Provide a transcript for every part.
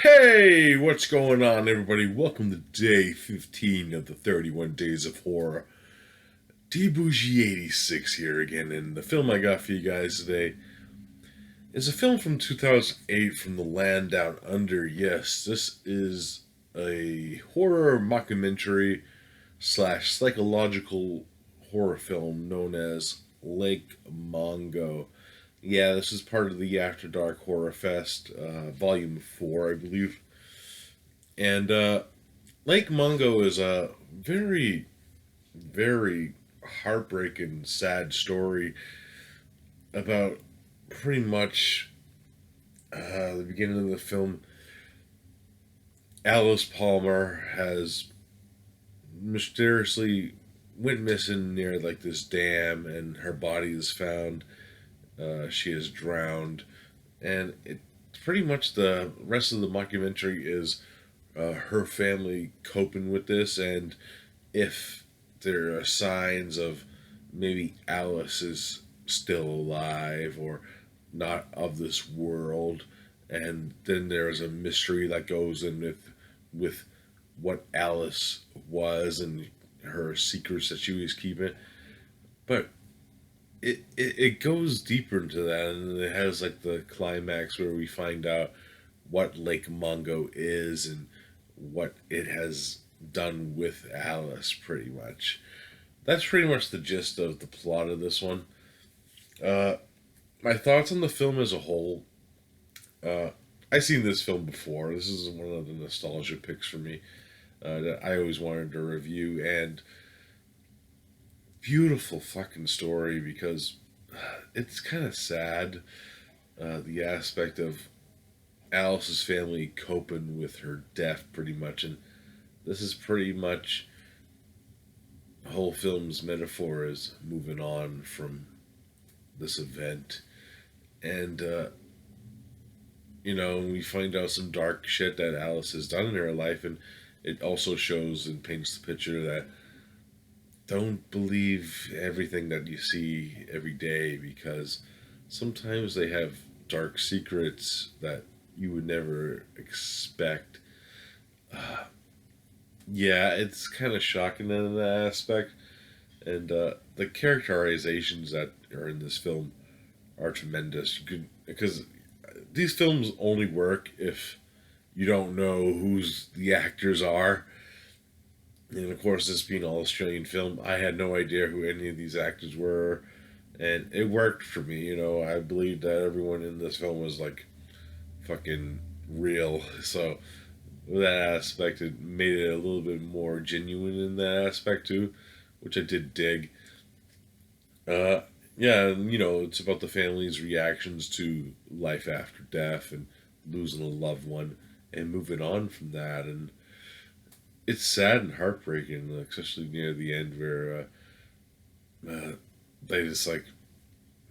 Hey, what's going on, everybody? Welcome to day 15 of the 31 Days of Horror. D-Bougie86 here again, and the film I got for you guys today is a film from 2008 from the land down under. Yes, this is a horror mockumentary slash psychological horror film known as Lake Mungo. Yeah, this is part of the After Dark Horror Fest, Volume 4, I believe. And Lake Mungo is a very, very heartbreaking, sad story about pretty much the beginning of the film. Alice Palmer has mysteriously went missing near like this dam, and her body is found. She is drowned, and it pretty much the rest of the documentary is her family coping with this, and if there are signs of maybe Alice is still alive or not of this world, and then there's a mystery that goes in with what Alice was and her secrets that she was keeping. But it goes deeper into that, and it has like the climax where we find out what Lake Mungo is and what it has done with Alice, pretty much. That's pretty much the gist of the plot of this one. Uh, my thoughts on the film as a whole. Uh, I've seen this film before. This is one of the nostalgia picks for me that I always wanted to review, and beautiful fucking story because it's kind of sad. The aspect of Alice's family coping with her death, pretty much, and this is pretty much the whole film's metaphor is moving on from this event, and we find out some dark shit that Alice has done in her life, and it also shows and paints the picture that don't believe everything that you see every day because sometimes they have dark secrets that you would never expect. Uh, yeah, it's kind of shocking in that aspect. And the characterizations that are in this film are tremendous. Because these films only work if you don't know who's the actors are. And of course, this being an Australian film, I had no idea who any of these actors were, and it worked for me. I believed that everyone in this film was like fucking real. So with that aspect, it made it a little bit more genuine in that aspect too, which I did dig. Uh, yeah, and it's about the family's reactions to life after death and losing a loved one and moving on from that, and it's sad and heartbreaking, especially near the end where they just like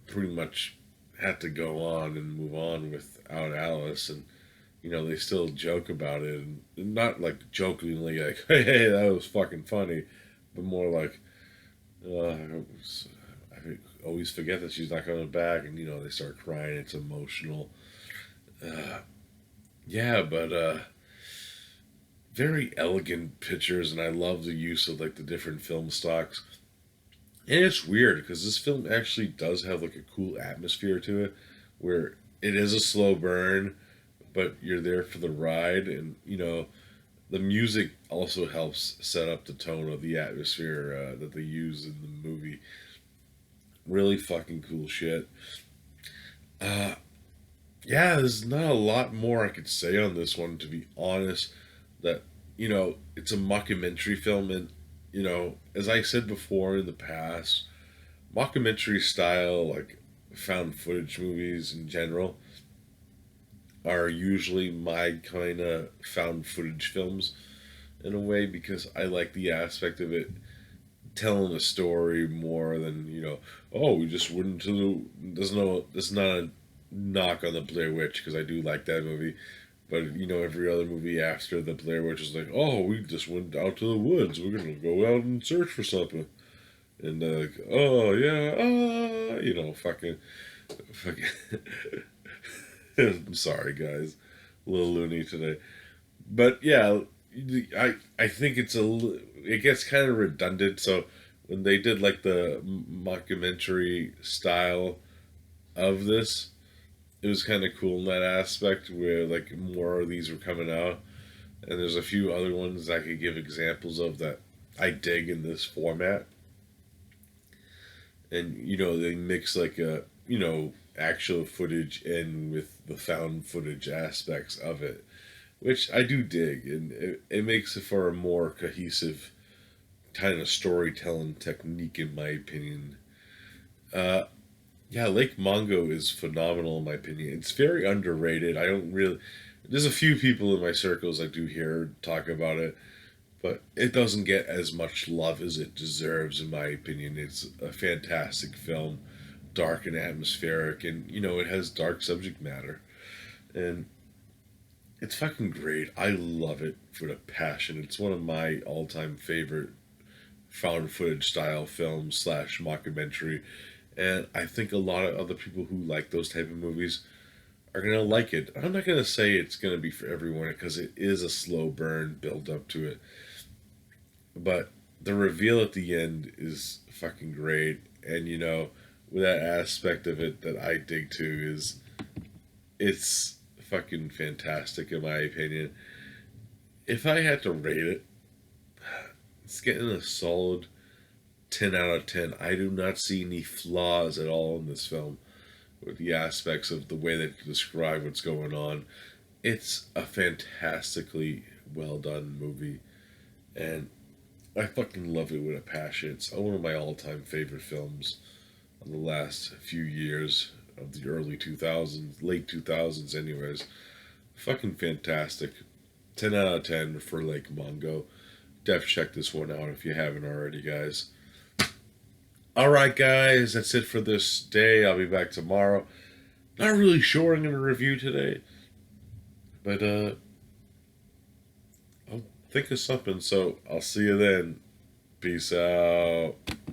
pretty much had to go on and move on without Alice, and they still joke about it, and not like jokingly like, hey, that was fucking funny, but more like, I always forget that she's not coming back, and they start crying. It's emotional. Uh, yeah, but very elegant pictures, and I love the use of like the different film stocks. And it's weird because this film actually does have like a cool atmosphere to it, where it is a slow burn, but you're there for the ride, and the music also helps set up the tone of the atmosphere that they use in the movie. Really fucking cool shit. Uh, yeah, there's not a lot more I could say on this one, to be honest. That it's a mockumentary film, and as I said before in the past, mockumentary style, like found footage movies in general, are usually my kind of found footage films in a way, because I like the aspect of it telling a story more than oh, we just went into there's not a knock on the Blair Witch, because I do like that movie. But every other movie after the Blair Witch is like, oh, we just went out to the woods. We're gonna go out and search for something. And like, oh yeah, fucking. I'm sorry, guys, a little loony today. But yeah, I think it gets kind of redundant. So when they did like the mockumentary style of this, it was kind of cool in that aspect where like more of these were coming out, and there's a few other ones I could give examples of that I dig in this format. And they mix like a actual footage in with the found footage aspects of it, which I do dig, and it makes it for a more cohesive kind of storytelling technique, in my opinion. Uh, yeah, Lake Mungo is phenomenal in my opinion. It's very underrated. I don't really. There's a few people in my circles I do hear talk about it, but it doesn't get as much love as it deserves, in my opinion. It's a fantastic film, dark and atmospheric, and it has dark subject matter, and it's fucking great. I love it for the passion. It's one of my all-time favorite found footage style films slash mockumentary, and I think a lot of other people who like those type of movies are gonna like it. I'm not gonna say it's gonna be for everyone because it is a slow burn build up to it, but the reveal at the end is fucking great, and with that aspect of it that I dig too is it's fucking fantastic in my opinion. If I had to rate it, it's getting a solid 10 out of 10. I do not see any flaws at all in this film with the aspects of the way they describe what's going on. It's a fantastically well done movie, and I fucking love it with a passion. It's one of my all time favorite films of the last few years of the early 2000s, late 2000s, anyways. Fucking fantastic. 10 out of 10 for Lake Mungo. Def check this one out if you haven't already, guys. Alright, guys, that's it for this day. I'll be back tomorrow. Not really sure I'm going to review today, but I'll think of something, so I'll see you then. Peace out.